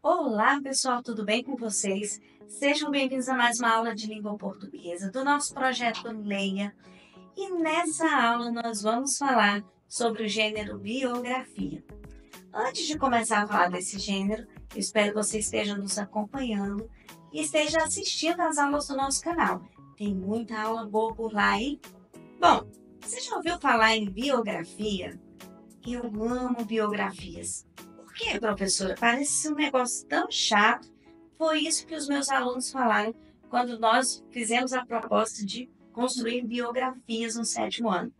Olá, pessoal, tudo bem com vocês? Sejam bem-vindos a mais uma aula de língua portuguesa do nosso projeto Leia. E nessa aula nós vamos falar sobre o gênero biografia. Antes de começar a falar desse gênero, eu espero que você esteja nos acompanhando e esteja assistindo às aulas do nosso canal. Tem muita aula boa por lá, hein? Bom, você já ouviu falar em biografia? Eu amo biografias. Por que, professora? Parece ser um negócio tão chato. Foi isso que os meus alunos falaram quando nós fizemos a proposta de construir biografias no sétimo ano.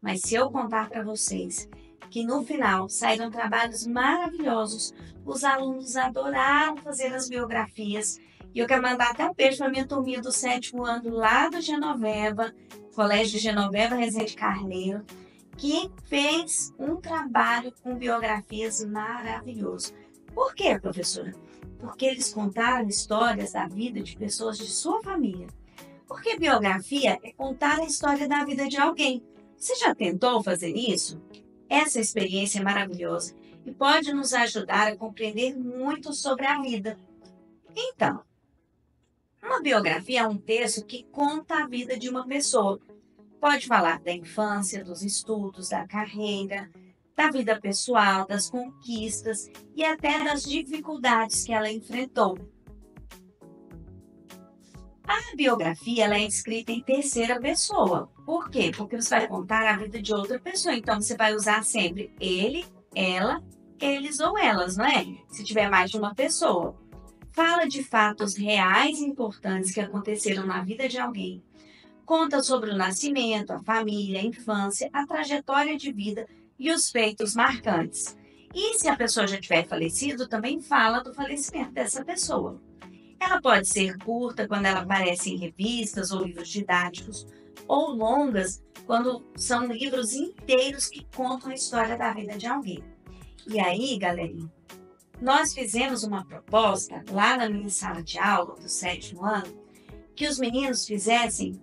Mas se eu contar para vocês que no final saíram trabalhos maravilhosos, os alunos adoraram fazer as biografias, e eu quero mandar até um beijo para a minha turminha do sétimo ano lá do Genoveva, Colégio Genoveva Rezende Carneiro, que fez um trabalho com biografias maravilhoso. Por quê, professora? Porque eles contaram histórias da vida de pessoas de sua família. Porque biografia é contar a história da vida de alguém. Você já tentou fazer isso? Essa experiência é maravilhosa e pode nos ajudar a compreender muito sobre a vida. Então, uma biografia é um texto que conta a vida de uma pessoa. Pode falar da infância, dos estudos, da carreira, da vida pessoal, das conquistas e até das dificuldades que ela enfrentou. A biografia ela é escrita em terceira pessoa. Por quê? Porque você vai contar a vida de outra pessoa. Então, você vai usar sempre ele, ela, eles ou elas, não é? Se tiver mais de uma pessoa. Fala de fatos reais e importantes que aconteceram na vida de alguém. Conta sobre o nascimento, a família, a infância, a trajetória de vida e os feitos marcantes. E se a pessoa já tiver falecido, também fala do falecimento dessa pessoa. Ela pode ser curta quando ela aparece em revistas ou livros didáticos, ou longas quando são livros inteiros que contam a história da vida de alguém. E aí, galerinha, nós fizemos uma proposta lá na minha sala de aula do sétimo ano, que os meninos fizessem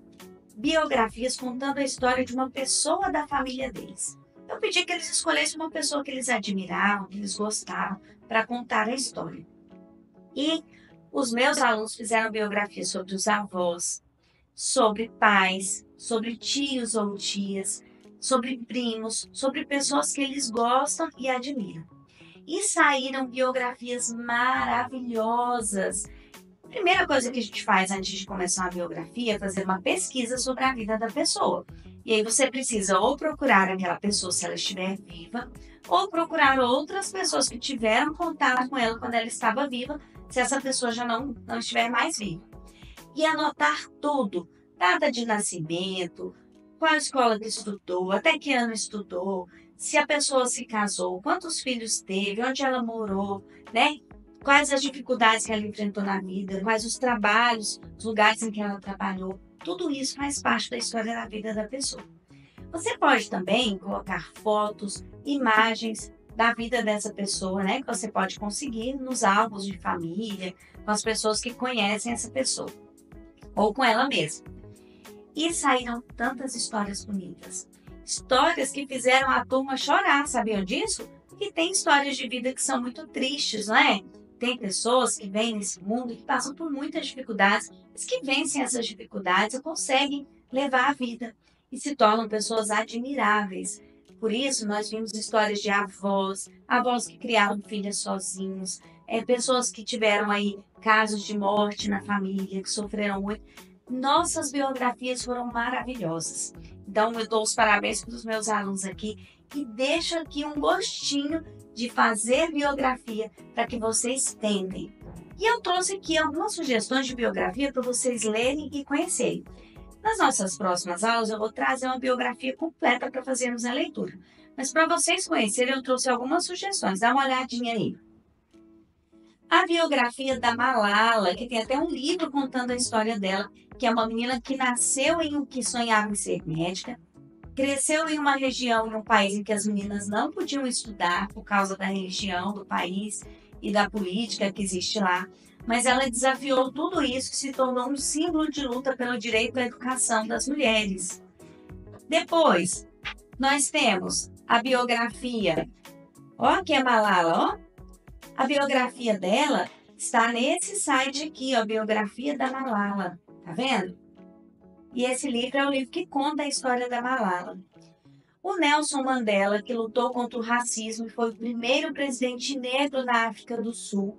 biografias contando a história de uma pessoa da família deles. Eu pedi que eles escolhessem uma pessoa que eles admiravam, que eles gostavam, para contar a história. E os meus alunos fizeram biografias sobre os avós, sobre pais, sobre tios ou tias, sobre primos, sobre pessoas que eles gostam e admiram. E saíram biografias maravilhosas. Primeira coisa que a gente faz antes de começar uma biografia é fazer uma pesquisa sobre a vida da pessoa. E aí você precisa ou procurar aquela pessoa se ela estiver viva, ou procurar outras pessoas que tiveram contato com ela quando ela estava viva, se essa pessoa já não estiver mais viva. E anotar tudo, data de nascimento, qual escola que estudou, até que ano estudou, se a pessoa se casou, quantos filhos teve, onde ela morou, né? Quais as dificuldades que ela enfrentou na vida, quais os trabalhos, os lugares em que ela trabalhou. Tudo isso faz parte da história da vida da pessoa. Você pode também colocar fotos, imagens da vida dessa pessoa, né? Que você pode conseguir nos álbuns de família, com as pessoas que conhecem essa pessoa, ou com ela mesma. E saíram tantas histórias bonitas. Histórias que fizeram a turma chorar, sabiam disso? E tem histórias de vida que são muito tristes, não é? Tem pessoas que vêm nesse mundo e que passam por muitas dificuldades, mas que vencem essas dificuldades e conseguem levar a vida e se tornam pessoas admiráveis. Por isso, nós vimos histórias de avós, avós que criaram filhas sozinhos, pessoas que tiveram aí casos de morte na família, que sofreram muito. Nossas biografias foram maravilhosas. Então, eu dou os parabéns para os meus alunos aqui e deixo aqui um gostinho de fazer biografia para que vocês tentem. E eu trouxe aqui algumas sugestões de biografia para vocês lerem e conhecerem. Nas nossas próximas aulas eu vou trazer uma biografia completa para fazermos a leitura. Mas para vocês conhecerem eu trouxe algumas sugestões, dá uma olhadinha aí. A biografia da Malala, que tem até um livro contando a história dela, que é uma menina que nasceu em um que sonhava em ser médica, cresceu em uma região, em um país em que as meninas não podiam estudar por causa da religião do país e da política que existe lá, mas ela desafiou tudo isso e se tornou um símbolo de luta pelo direito à educação das mulheres. Depois, nós temos a biografia, ó, aqui é Malala, ó, A biografia dela está nesse site aqui, ó, Biografia da Malala, tá vendo? E esse livro é o livro que conta a história da Malala. O Nelson Mandela, que lutou contra o racismo e foi o primeiro presidente negro na África do Sul,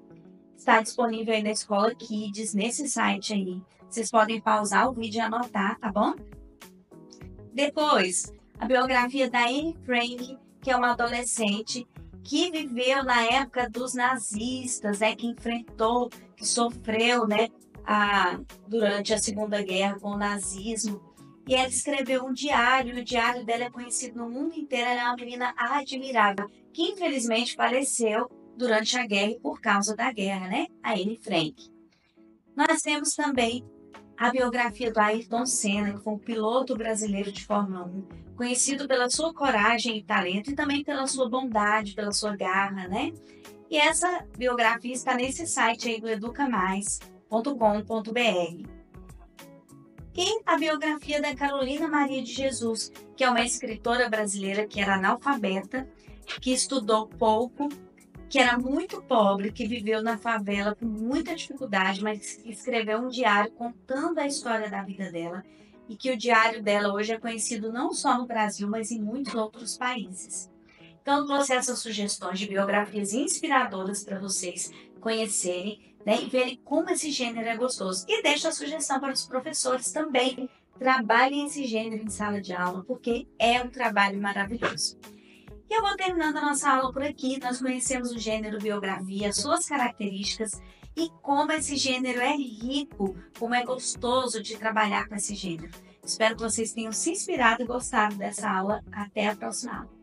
está disponível aí na Escola Kids, nesse site aí. Vocês podem pausar o vídeo e anotar, tá bom? Depois, a biografia da Anne Frank, que é uma adolescente que viveu na época dos nazistas, que enfrentou, que sofreu, durante a Segunda Guerra com o nazismo. E ela escreveu um diário, e o diário dela é conhecido no mundo inteiro. Ela é uma menina admirável, que infelizmente faleceu durante a guerra e por causa da guerra, a Anne Frank. Nós temos também a biografia do Ayrton Senna, que foi um piloto brasileiro de Fórmula 1, conhecido pela sua coragem e talento e também pela sua bondade, pela sua garra, E essa biografia está nesse site aí do educamais.com.br. E a biografia da Carolina Maria de Jesus, que é uma escritora brasileira que era analfabeta, que estudou pouco, que era muito pobre, que viveu na favela com muita dificuldade, mas que escreveu um diário contando a história da vida dela, e que o diário dela hoje é conhecido não só no Brasil, mas em muitos outros países. Então, eu trouxe essas sugestões de biografias inspiradoras para vocês conhecerem, e verem como esse gênero é gostoso. E deixo a sugestão para os professores também. Trabalhem esse gênero em sala de aula, porque é um trabalho maravilhoso. E eu vou terminando a nossa aula por aqui. Nós conhecemos o gênero biografia, suas características e como esse gênero é rico, como é gostoso de trabalhar com esse gênero. Espero que vocês tenham se inspirado e gostado dessa aula. Até a próxima aula.